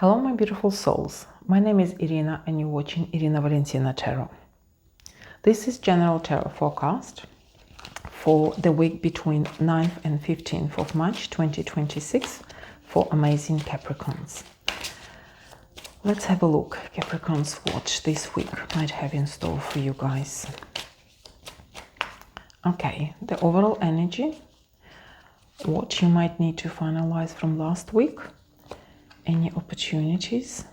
Hello, my beautiful souls. My name is Irina, and you're watching Irina Valentina Tarot. This is general tarot forecast for the week between 9th and 15th of March 2026 for amazing Capricorns. Let's have a look, Capricorns, what this week might have in store for you guys. Okay, the overall energy, what you might need to finalize from last week, any opportunities,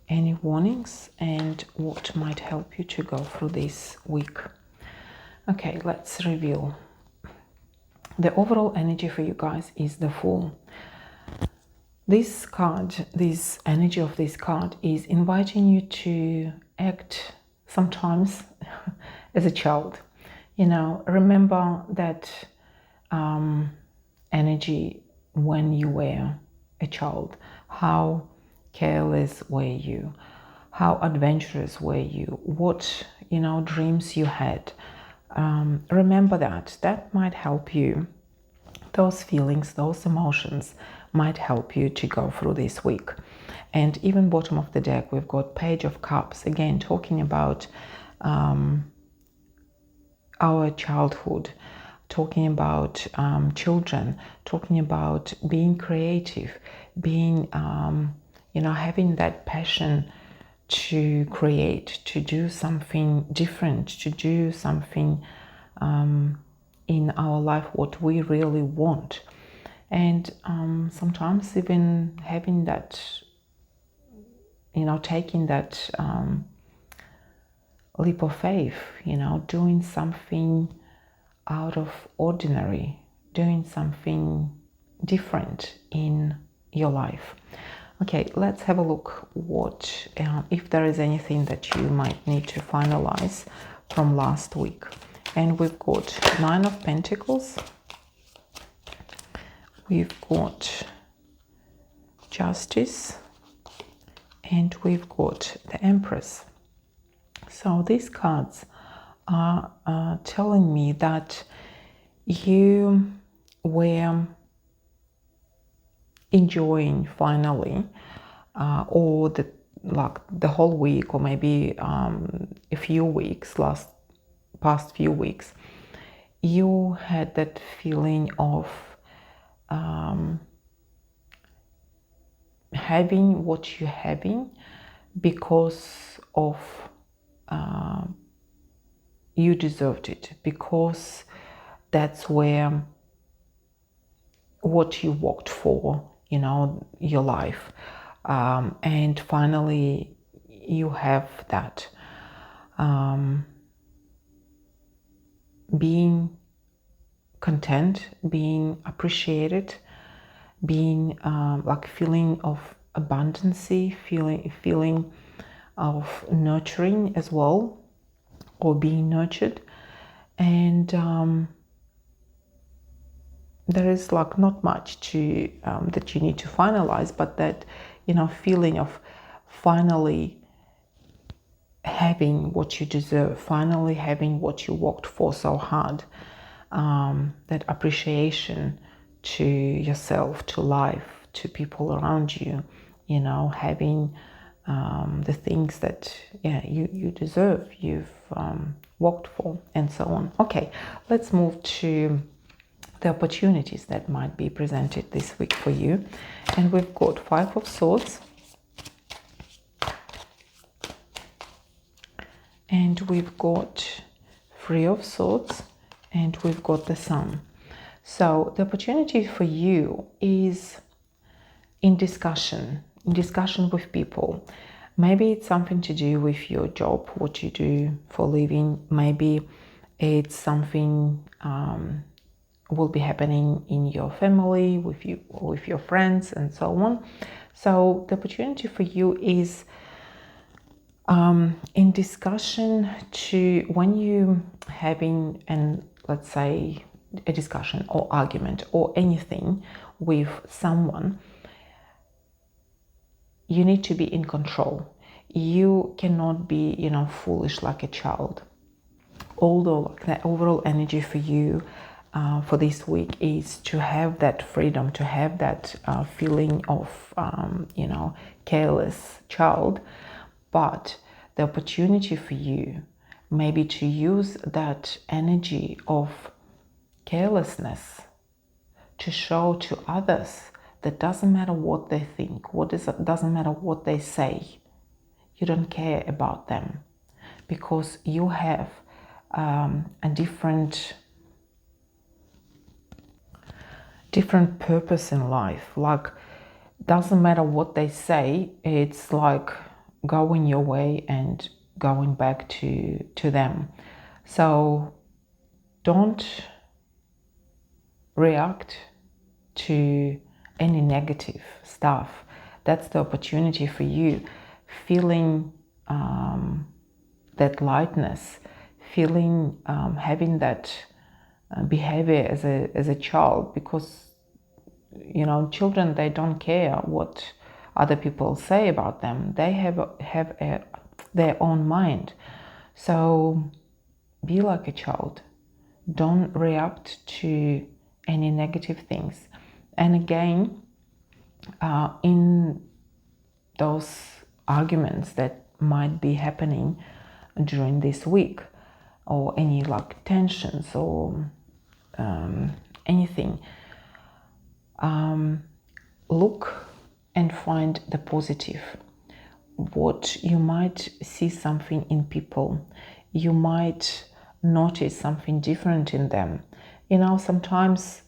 any warnings, and what might help you to go through this week. Okay, let's reveal. The overall energy for you guys is the Fool. This card, this energy of this card is inviting you to act sometimes as a child. You know, remember that energy when you were a child. How careless were you? How adventurous were you? What, dreams you had. Remember that. That might help you. Those feelings, those emotions might help you to go through this week. And even bottom of the deck, we've got Page of Cups, again talking about our childhood, talking about children, talking about being creative, being, having that passion to create, to do something different, to do something in our life, what we really want. And sometimes even having that, taking that leap of faith, doing something out of ordinary, doing something different in your life. Okay, let's have a look what if there is anything that you might need to finalize from last week. And we've got Nine of Pentacles, we've got Justice, and we've got the Empress. So these cards are telling me that you were enjoying finally, or the whole week, or maybe a few weeks, past few weeks, you had that feeling of having what you're having because of you deserved it, because that's where what you worked for, your life, and finally you have that. Being content, being appreciated, being feeling of abundancy, feeling of nurturing as well, or being nurtured. And there is not much to that you need to finalize, but that feeling of finally having what you deserve, finally having what you worked for so hard, that appreciation to yourself, to life, to people around you, having the things that you deserve, you've worked for, and so on. Okay, let's move to the opportunities that might be presented this week for you. And we've got Five of Swords, and we've got Three of Swords, and we've got the Sun. So the opportunity for you is in discussion with people. Maybe it's something to do with your job, what you do for a living. Maybe it's something will be happening in your family, with your friends, and so on. So the opportunity for you is in discussion to when you having let's say a discussion or argument or anything with someone, you need to be in control. You cannot be, foolish like a child. Although the overall energy for you for this week is to have that freedom, to have that feeling of, careless child. But the opportunity for you maybe to use that energy of carelessness to show to others that doesn't matter what they think, doesn't matter what they say, you don't care about them because you have a different purpose in life. Like, doesn't matter what they say, it's like going your way and going back to them. So don't react to any negative stuff. That's the opportunity for you, feeling that lightness, feeling having that behavior as a child, because children, they don't care what other people say about them. They have their own mind. So be like a child. Don't react to any negative things. And again, in those arguments that might be happening during this week, or any like tensions or anything, look and find the positive. What you might see something in people, you might notice something different in them. Sometimes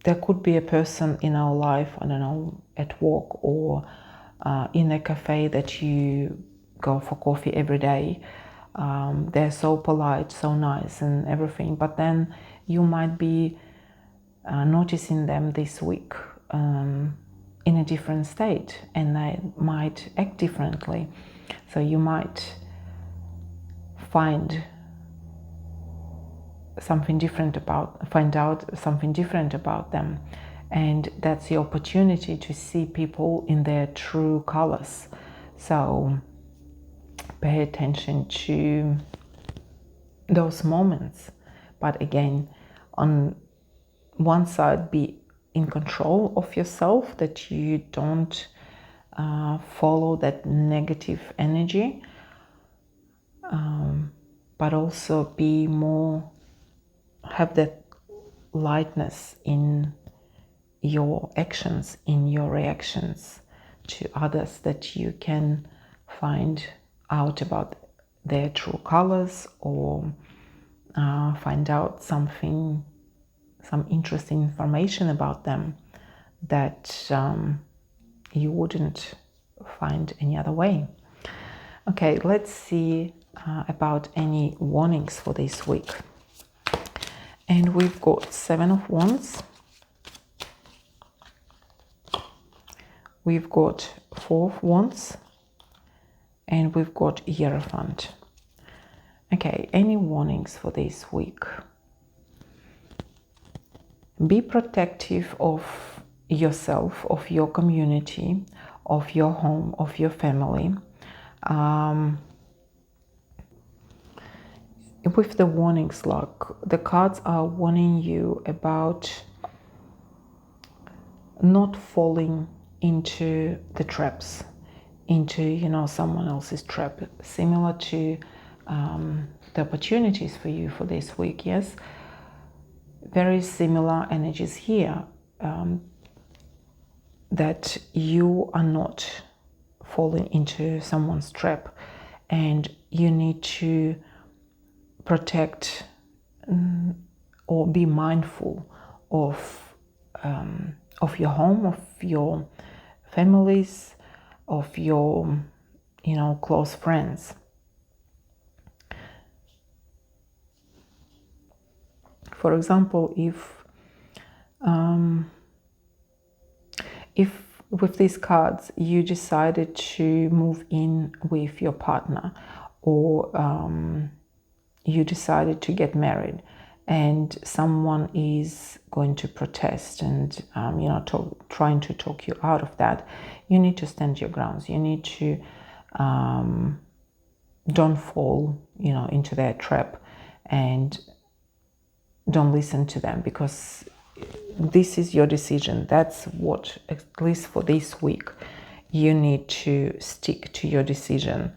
there could be a person in our life, I don't know, at work or in a cafe that you go for coffee every day. They're so polite, so nice and everything, but then you might be noticing them this week in a different state, and they might act differently. So you might find out something different about them, and that's the opportunity to see people in their true colors. So pay attention to those moments, but again, on one side, be in control of yourself, that you don't follow that negative energy, but also be more, have that lightness in your actions, in your reactions to others, that you can find out about their true colors, or find out some interesting information about them that you wouldn't find any other way. Okay, let's see about any warnings for this week. And we've got 7 of Wands. We've got 4 of Wands. And we've got Hierophant. Okay, any warnings for this week? Be protective of yourself, of your community, of your home, of your family. With the warnings, like the cards are warning you about not falling into the traps, into someone else's trap, similar to the opportunities for you for this week. Yes, very similar energies here, that you are not falling into someone's trap, and you need to protect or be mindful of your home, of your families, of your close friends. For example, if with these cards you decided to move in with your partner, or you decided to get married, and someone is going to protest and trying to talk you out of that, you need to stand your grounds. You need to don't fall into their trap, and don't listen to them, because this is your decision. That's what, at least for this week, you need to stick to your decision.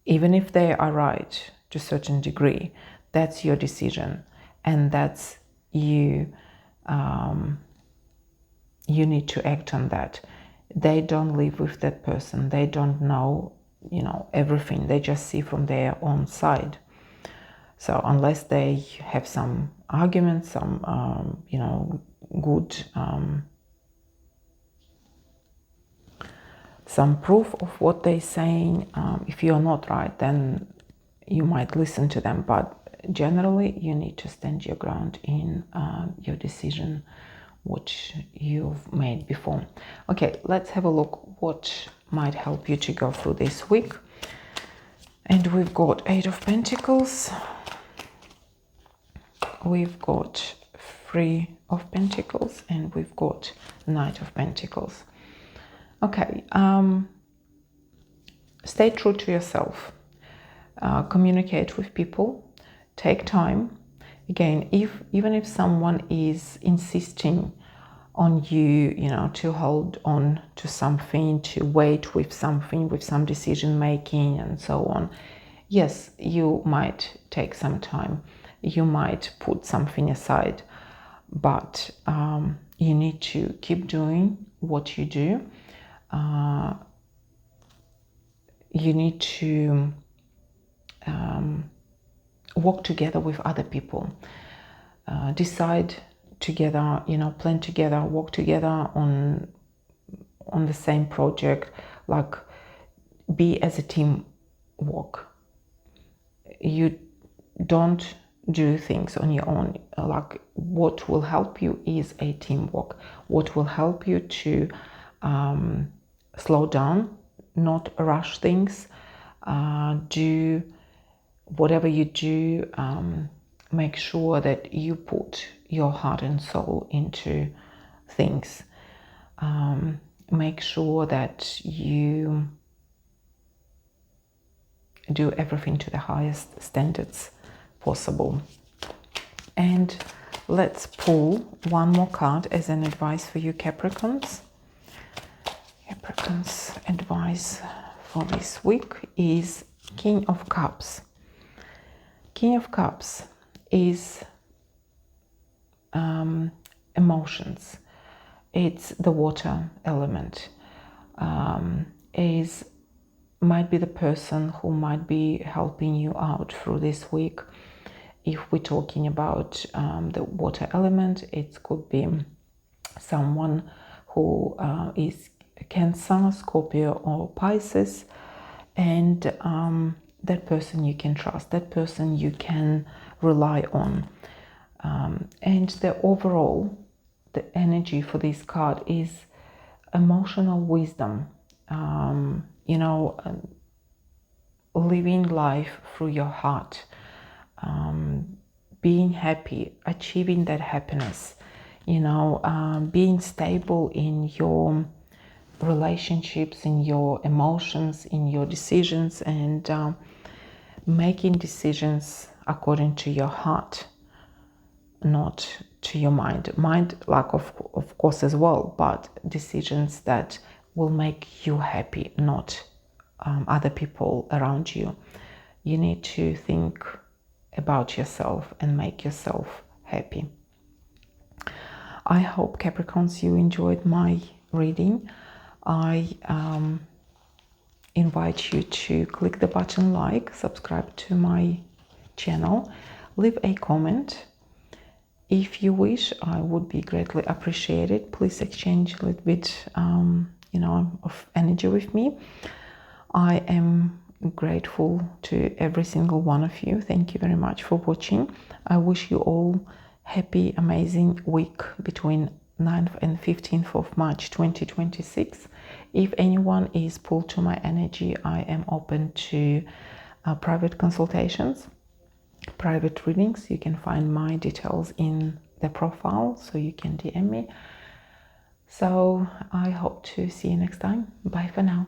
Even if they are right to a certain degree, that's your decision, and that's you. You need to act on that. They don't live with that person. They don't know, everything. They just see from their own side. So unless they have some arguments, some, good, some proof of what they're saying, if you're not right, then you might listen to them. But generally, you need to stand your ground in your decision, which you've made before. Okay, let's have a look what might help you to go through this week. And we've got 8 of Pentacles. We've got 3 of Pentacles, and we've got Knight of Pentacles. Okay, stay true to yourself. Communicate with people. Take time. Again, even if someone is insisting on you, to hold on to something, to wait with something, with some decision making and so on, yes, you might take some time. You might put something aside, but you need to keep doing what you do. You need to work together with other people, decide together, plan together, work together on the same project, like be as a team work. You don't do things on your own. Like, what will help you is a teamwork. What will help you to slow down, not rush things, do whatever you do, make sure that you put your heart and soul into things. Make sure that you do everything to the highest standards possible. And let's pull one more card as an advice for you, Capricorns. Capricorns' advice for this week is King of Cups. King of Cups is emotions. It's the water element. Might be the person who might be helping you out through this week. If we're talking about the water element, it could be someone who is Cancer, Scorpio, or Pisces, and that person you can trust, that person you can rely on. And the energy for this card is emotional wisdom, living life through your heart, being happy, achieving that happiness, being stable in your relationships, in your emotions, in your decisions, and making decisions according to your heart, not to your mind. Mind, like of course as well, but decisions that will make you happy, not other people around you. You need to think about yourself and make yourself happy. I hope, Capricorns, you enjoyed my reading. I invite you to click the button like, subscribe to my channel, leave a comment. If you wish, I would be greatly appreciated. Please exchange a little bit, of energy with me. I am grateful to every single one of you. Thank you very much for watching. I wish you all happy, amazing week between 9th and 15th of March 2026. If anyone is pulled to my energy, I am open to private consultations, private readings. You can find my details in the profile, so you can DM me. So I hope to see you next time. Bye for now.